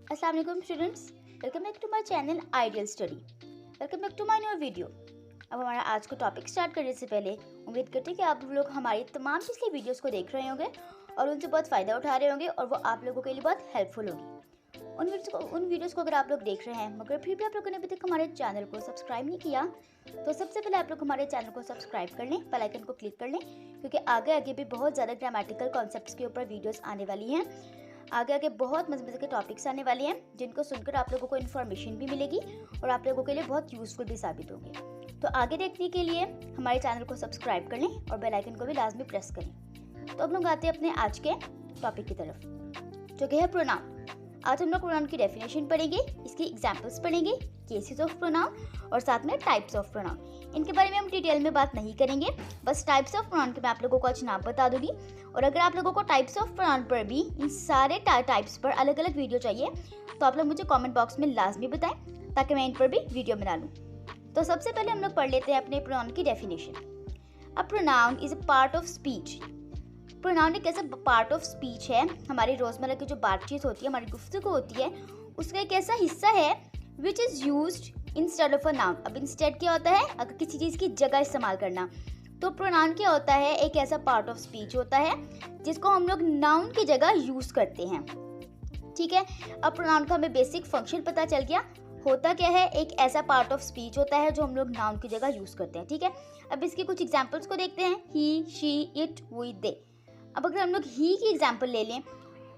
अस्सलाम वालेकुम students, welcome back to my channel ideal study. Welcome back to my new video. अब हमारा आज का टॉपिक स्टार्ट करने से पहले उम्मीद करते हैं कि आप लोग हमारी तमाम पिछली वीडियोस को देख रहे होंगे और उनसे बहुत फ़ायदा उठा रहे होंगे और वो आप लोगों के लिए बहुत हेल्पफुल होगी। उन वीडियोस को अगर आप लोग देख रहे हैं मगर फिर भी आप लोगों ने अभी तक हमारे चैनल को सब्सक्राइब नहीं किया तो सबसे पहले आप लोग हमारे चैनल को सब्सक्राइब कर लें, बेल आइकन को क्लिक कर लें, क्योंकि आगे आगे भी बहुत ज़्यादा ग्रामेटिकल कॉन्सेप्ट्स के ऊपर वीडियोस आने वाली हैं। आगे आगे बहुत मज़े मज़े के टॉपिक्स आने वाले हैं जिनको सुनकर आप लोगों को इन्फॉर्मेशन भी मिलेगी और आप लोगों के लिए बहुत यूज़फुल भी साबित होंगे। तो आगे देखने के लिए हमारे चैनल को सब्सक्राइब कर लें और बेल आइकन को भी लाजमी प्रेस करें। तो अब लोग आते हैं अपने आज के टॉपिक की तरफ, जो कि है प्रोनाउन। आज हम लोग प्रोनाउन की डेफिनेशन पढ़ेंगे, इसकी एग्जाम्पल्स पढ़ेंगे, केसेस ऑफ प्रोनाउन और साथ में टाइप्स ऑफ प्रोनाउन। इनके बारे में हम डिटेल में बात नहीं करेंगे, बस टाइप्स ऑफ प्रोनाउन के मैं आप लोगों को आज नाम बता दूंगी। और अगर आप लोगों को टाइप्स ऑफ प्रोनाउन पर भी इन सारे टाइप्स पर अलग अलग वीडियो चाहिए तो आप लोग मुझे कमेंट बॉक्स में लाजमी बताएं ताकि मैं इन पर भी वीडियो बना लूँ। तो सबसे पहले हम लोग पढ़ लेते हैं अपने प्रोनाउन की definition. A pronoun is a part of speech. Pronoun एक ऐसा पार्ट ऑफ स्पीच है, हमारी रोज़मर्रा की जो बातचीत होती है, हमारी गुफ्तगू होती है, उसका एक ऐसा हिस्सा है which is used instead of a noun. अब इंस्टेड क्या होता है? अगर किसी चीज़ की जगह इस्तेमाल करना। तो प्रोनाउन क्या होता है? एक ऐसा पार्ट ऑफ स्पीच होता है जिसको हम लोग नाउन की जगह यूज़ करते हैं। ठीक है, अब प्रोनाउन का हमें बेसिक फंक्शन पता चल गया। होता क्या है? एक ऐसा पार्ट ऑफ स्पीच होता है जो हम लोग नाउन की जगह यूज़ करते हैं। ठीक है, अब इसके कुछ एग्जाम्पल्स को देखते हैं। ही, शी, इट, वी, दे। अब अगर हम लोग ही की एग्जाम्पल ले लें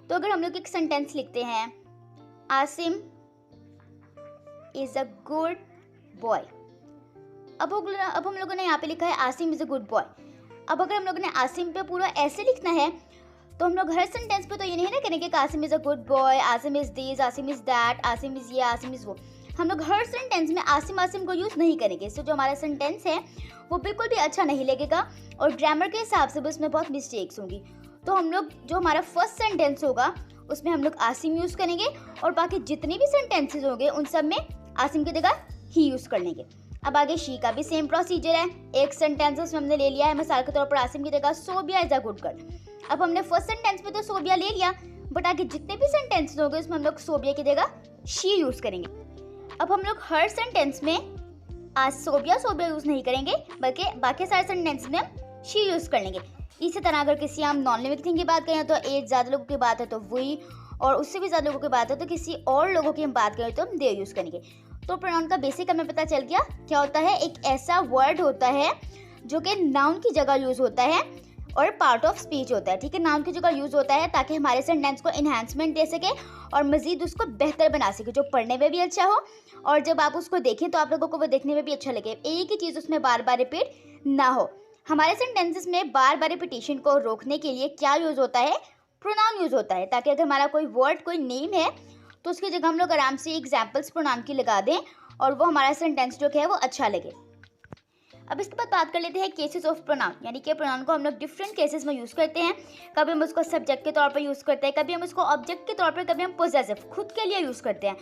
तो अगर हम लोग एक सेंटेंस लिखते हैं, Asim is a good boy. अब हम लोगों ने यहाँ पे लिखा है Asim is a good boy. अब अगर हम लोगों ने आसिम पे पूरा ऐसे लिखना है तो हम लोग हर सेंटेंस पे तो ये नहीं ना करेंगे कि Asim is a good boy, Asim is this, Asim is that, Asim is ये, आसिम इज वो। हम लोग हर सेंटेंस में आसिम आसिम को यूज़ नहीं करेंगे। इससे जो हमारा सेंटेंस है वो बिल्कुल भी अच्छा नहीं लगेगा और ग्रामर के हिसाब से भी उसमें बहुत मिस्टेक्स होंगी। तो हम लोग जो हमारा फर्स्ट सेंटेंस होगा उसमें हम लोग आसिम यूज़ करेंगे और बाकी जितने भी सेंटेंसेस होंगे उन सब में आसिम की जगह ही यूज़ कर लेंगे। अब आगे शी का भी सेम प्रोसीजर है। एक सेंटेंस उसमें हमने ले लिया है मिसाल के तौर पर आसिम की जगह Sobia is a good girl. अब हमने फर्स्ट सेंटेंस में तो सोबिया ले लिया, बट आगे जितने भी सेंटेंसेस होंगे उसमें हम लोग सोबिया की जगह शी यूज़ करेंगे। अब हम लोग हर सेंटेंस में आज सोबिया यूज़ नहीं करेंगे, बल्कि बाकी सारे सेंटेंस में हम शी यूज़ कर लेंगे। इसी तरह अगर किसी हम नॉन लिविंग थिंग की बात करें तो एक ज़्यादा लोगों की बात है तो वी, और उससे भी ज़्यादा लोगों की बात है तो किसी और लोगों की हम बात करें तो हम दे यूज़ करेंगे। तो प्रोनाउन का बेसिक हमें पता चल गया क्या होता है। एक ऐसा वर्ड होता है जो कि नाउन की जगह यूज़ होता है और पार्ट ऑफ स्पीच होता है। ठीक है, नाउन की जगह यूज़ होता है ताकि हमारे सेंटेंस को इन्हांसमेंट दे सके और मज़ीद उसको बेहतर बना सके, जो पढ़ने में भी अच्छा हो और जब आप उसको देखें तो आप लोगों को वो देखने में भी अच्छा लगे। एक ही चीज़ उसमें बार बार रिपीट ना हो। हमारे सेंटेंसेस में बार बार रिपीटिशन को रोकने के लिए क्या यूज़ होता है? प्रोनाउन यूज़ होता है, ताकि अगर हमारा कोई वर्ड, कोई नेम है तो उसकी जगह हम लोग आराम से एग्जाम्पल्स प्रोनाउन की लगा दें और वो हमारा सेंटेंस जो है वो अच्छा लगे। अब इसके बाद बात कर लेते हैं केसेस ऑफ प्रोनाउन, यानी कि प्रोनाउन को हम लोग डिफरेंट केसेस में यूज़ करते हैं। कभी हम उसको सब्जेक्ट के तौर पर यूज़ करते हैं, कभी हम उसको ऑब्जेक्ट के तौर पर, कभी हम पोजेसिव खुद के लिए यूज़ करते हैं।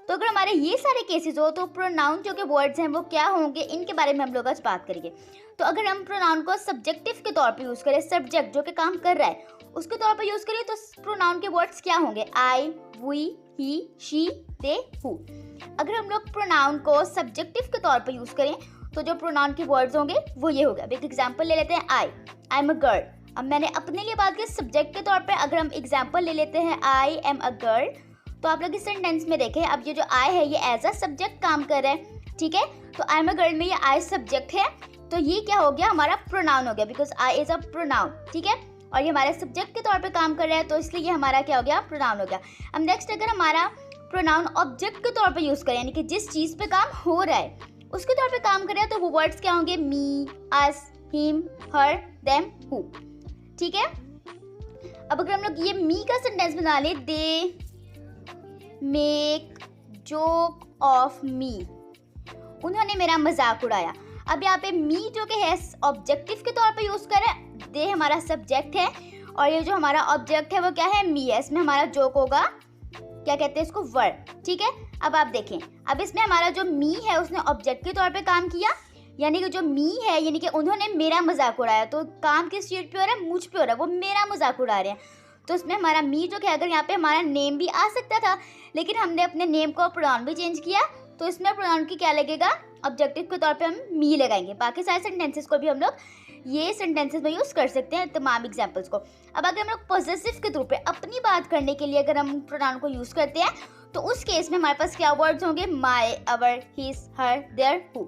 तो अगर हमारे ये सारे केसेस हो तो प्रोनाउन जो कि वर्ड्स हैं वो क्या होंगे, इनके बारे में हम लोग आज बात करेंगे। तो अगर हम प्रोनाउन को सब्जेक्टिव के तौर पर यूज़ करें, सब्जेक्ट जो कि काम कर रहा है उसके तौर पर यूज़ करें, तो प्रोनाउन के वर्ड्स क्या होंगे? I, we, he, she, they, who. अगर हम लोग प्रोनाउन को सब्जेक्टिव के तौर पर यूज़ करें तो जो प्रोनाउन के वर्ड्स होंगे वो ये हो गया। अब एक एग्जाम्पल ले लेते हैं, आई एम अ गर्ल। अब मैंने अपने लिए बात की सब्जेक्ट के तौर पर, अगर हम एग्जाम्पल ले लेते हैं आई एम अ गर्ल, तो आप लोग इस सेंटेंस में देखें, अब ये जो आई है ये एज अ सब्जेक्ट काम कर रहा है। ठीक है, तो आई एम अ गर्ल में ये आई सब्जेक्ट है, तो ये क्या हो गया? हमारा प्रोनाउन हो गया, because I is a pronoun. ठीक है, और ये हमारे सब्जेक्ट के तौर पे काम कर रहा है तो इसलिए ये हमारा क्या हो गया? प्रोनाउन हो गया। अब नेक्स्ट अगर हमारा प्रोनाउन ऑब्जेक्ट के तौर पे यूज़ करें, यानी कि जिस चीज़ पे काम हो रहा है उसके तौर पे काम कर रहा है, तो वो वर्ड्स क्या होंगे? मी, अस, हिम, हर, देम, हु। ठीक है, अब अगर हम लोग ये मी का सेंटेंस बना ले, they make joke of me, उन्होंने मेरा मजाक उड़ाया। अब यहाँ पे मी जो कि है ऑब्जेक्टिव के तौर पे यूज़ करें, दे हमारा सब्जेक्ट है और ये जो हमारा ऑब्जेक्ट है वो क्या है? मी है। इसमें हमारा जोक होगा, क्या कहते हैं इसको? वर्ड। ठीक है, अब आप देखें, अब इसमें हमारा जो मी है उसने ऑब्जेक्ट के तौर पे काम किया, यानी कि जो मी है यानी कि उन्होंने मेरा मजाक उड़ाया, तो काम किस चीज़ पे हो रहा है? मुझ पे हो रहा है, वो मेरा मजाक उड़ा रहे हैं। तो उसमें हमारा मी जो कि अगर यहाँ पे हमारा नेम भी आ सकता था, लेकिन हमने अपने नेम को प्रोनाउन भी चेंज किया, तो इसमें प्रोनाउन की क्या लगेगा, ऑब्जेक्टिव के तौर पे हम मी लगाएंगे। बाकी सारे सेंटेंसेस को भी हम लोग ये सेंटेंसेस में यूज़ कर सकते हैं, तमाम एग्जाम्पल्स को। अब अगर हम लोग पॉसेसिव के तौर पे अपनी बात करने के लिए अगर हम प्रोनाउन को यूज़ करते हैं, तो उस केस में हमारे पास क्या वर्ड्स होंगे, माई, अवर, हिज, हर, देयर, हु।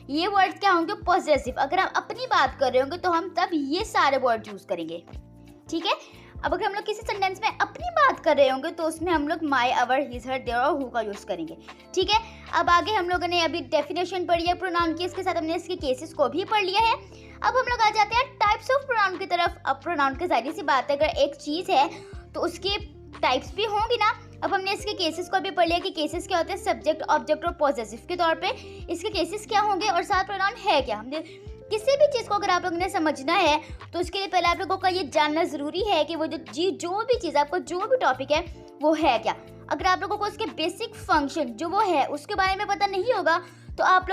ये वर्ड्स क्या होंगे, पॉसेसिव। अगर हम अपनी बात कर रहे होंगे तो हम तब ये सारे वर्ड यूज़ करेंगे, ठीक है। अब अगर हम लोग किसी सेंटेंस में अपनी बात कर रहे होंगे तो उसमें हम लोग माई, अवर, हिज, हर, देयर और हु का यूज़ करेंगे, ठीक है। अब आगे हम लोगों ने अभी डेफिनेशन पढ़ी है प्रोनाउन की, इसके साथ हमने इसके केसेस को भी पढ़ लिया है। अब हम लोग आ जाते हैं टाइप्स ऑफ प्रोनाउन की तरफ। अब प्रोनाउन की जाहिर सी बात है, अगर एक चीज़ है तो उसके टाइप्स भी होंगी ना। अब हमने इसके केसेस को भी पढ़ लिया कि केसेस क्या होते हैं, सब्जेक्ट, ऑब्जेक्ट और पॉसेसिव के तौर पे इसके केसेस क्या होंगे और साथ प्रोनाउन है क्या। हमने किसी भी चीज़ को अगर आप लोगों ने समझना है तो उसके लिए पहले आप लोगों का ये जानना ज़रूरी है कि वो जो भी चीज़, आपको जो भी टॉपिक है वो है क्या। अगर आप लोगों को उसके बेसिक फंक्शन जो वो है उसके बारे में पता नहीं होगा तो आप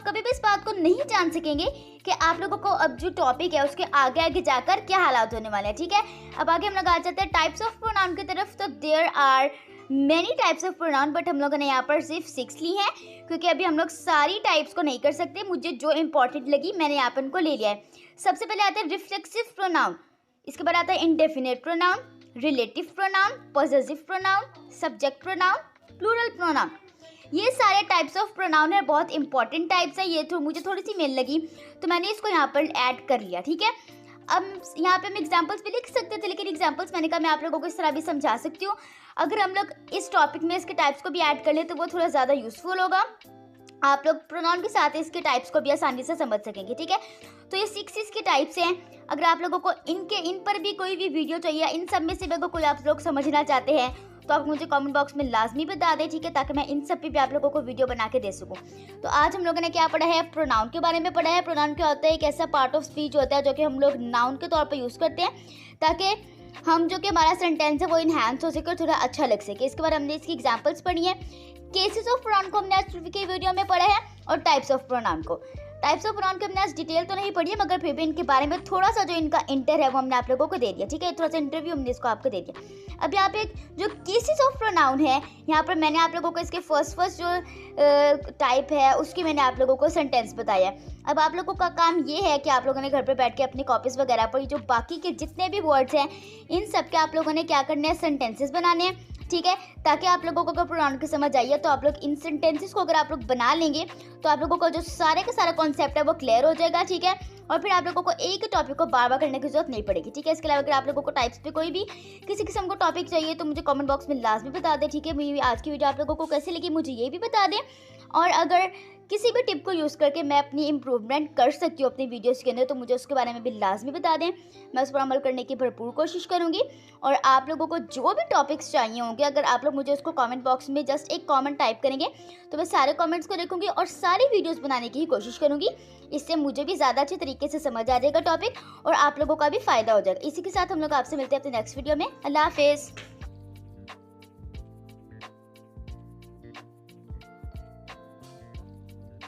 कभी भी इस बात को नहीं जान सकेंगे कि आप लोगों को अब जो टॉपिक है उसके आगे आगे जाकर क्या हालात होने वाले हैं, ठीक है। अब आगे हम लोग आ जाते हैं टाइप्स ऑफ प्रोनाउन की तरफ। तो there are many types of pronoun, but हम लोगों ने यहाँ पर सिर्फ 6 ली हैं, क्योंकि अभी हम लोग सारी टाइप्स को नहीं कर सकते। मुझे जो इंपॉर्टेंट लगी मैंने यहाँ पर उनको ले लिया है। सबसे पहले आता है रिफ्लेक्सिव प्रोनाउन, इसके बाद आता है indefinite pronoun, relative pronoun, possessive pronoun, subject pronoun, plural pronoun. ये सारे टाइप्स ऑफ प्रोनाउन है, बहुत इंपॉर्टेंट टाइप्स है। ये तो मुझे थोड़ी सी मेल लगी तो मैंने इसको यहाँ पर ऐड कर लिया, ठीक है। अब यहाँ पे हम एग्जांपल्स भी लिख सकते थे, लेकिन एग्जांपल्स मैंने कहा मैं आप लोगों को इस तरह भी समझा सकती हूँ। अगर हम लोग इस टॉपिक में इसके टाइप्स को भी ऐड कर ले तो वो थोड़ा ज़्यादा यूजफुल होगा, आप लोग प्रोनाउन के साथ इसके टाइप्स को भी आसानी से समझ सकेंगे, ठीक है। तो ये 6 इसके टाइप्स हैं। अगर आप लोगों को इन पर भी कोई भी वीडियो चाहिए, इन सब में से अगर कोई आप लोग समझना चाहते हैं तो आप मुझे कमेंट बॉक्स में लाजमी बता दें, ठीक है, ताकि मैं इन सब पे भी आप लोगों को वीडियो बना के दे सकूं। तो आज हम लोगों ने क्या पढ़ा है, प्रोनाउन के बारे में पढ़ा है। प्रोनाउन क्या होता है, एक ऐसा पार्ट ऑफ स्पीच होता है जो कि हम लोग नाउन के तौर पर यूज़ करते हैं ताकि हम जो कि हमारा सेंटेंस है वो इन्हांस हो सके और थोड़ा अच्छा लग सके। इसके बाद हमने इसकी एग्जाम्पल्स पढ़ी है। केसेस ऑफ प्रोनाउन को हमने आज की वीडियो में पढ़ा है और टाइप्स ऑफ प्रोनाउन को हमने आज डिटेल तो नहीं पढ़ी है, मगर फिर भी इनके बारे में थोड़ा सा जो इनका इंटर है वो हमने आप लोगों को दे दिया, ठीक है। थोड़ा सा इंटरव्यू हमने इसको आपको दे दिया। अब यहाँ पे जो केसेस ऑफ प्रोनाउन है, यहाँ पर मैंने आप लोगों को इसके फर्स्ट जो टाइप है उसकी मैंने आप लोगों को सेंटेंस बताया। अब आप लोगों का काम ये है कि आप लोगों ने घर पर बैठ के अपनी कॉपीज़ वगैरह पर जो बाकी के जितने भी वर्ड्स हैं इन सब के आप लोगों ने क्या करने हैं, सेंटेंसेस बनाने हैं, ठीक है, ताकि आप लोगों को अगर प्रोनाउन की समझ आइए तो आप लोग इन सेंटेंसेस को अगर आप लोग बना लेंगे तो आप लोगों को जो सारे का सारा कॉन्सेप्ट है वो क्लियर हो जाएगा, ठीक है। और फिर आप लोगों को एक ही टॉपिक को बार बार करने की जरूरत नहीं पड़ेगी, ठीक है। इसके अलावा अगर आप लोगों को टाइप्स पे कोई भी किसी किस्म का टॉपिक चाहिए तो मुझे कमेंट बॉक्स में लाजमी बता दें, ठीक है। मेरी आज की वीडियो आप लोगों को कैसी लगी मुझे ये भी बता दें, और अगर किसी भी टिप को यूज़ करके मैं अपनी इम्प्रूवमेंट कर सकती हूँ अपनी वीडियोस के अंदर तो मुझे उसके बारे में भी लाजमी बता दें। मैं उस पर अमल करने की भरपूर कोशिश करूँगी। और आप लोगों को जो भी टॉपिक्स चाहिए होंगे, अगर आप लोग मुझे उसको कमेंट बॉक्स में जस्ट एक कमेंट टाइप करेंगे तो मैं सारे कमेंट्स को देखूँगी और सारी वीडियोज़ बनाने की ही कोशिश करूँगी। इससे मुझे भी ज़्यादा अच्छे तरीके से समझ आ जाएगा टॉपिक और आप लोगों का भी फ़ायदा हो जाएगा। इसी के साथ हम लोग आपसे मिलते हैं अपने नेक्स्ट वीडियो में। अल्लाह हाफिज़।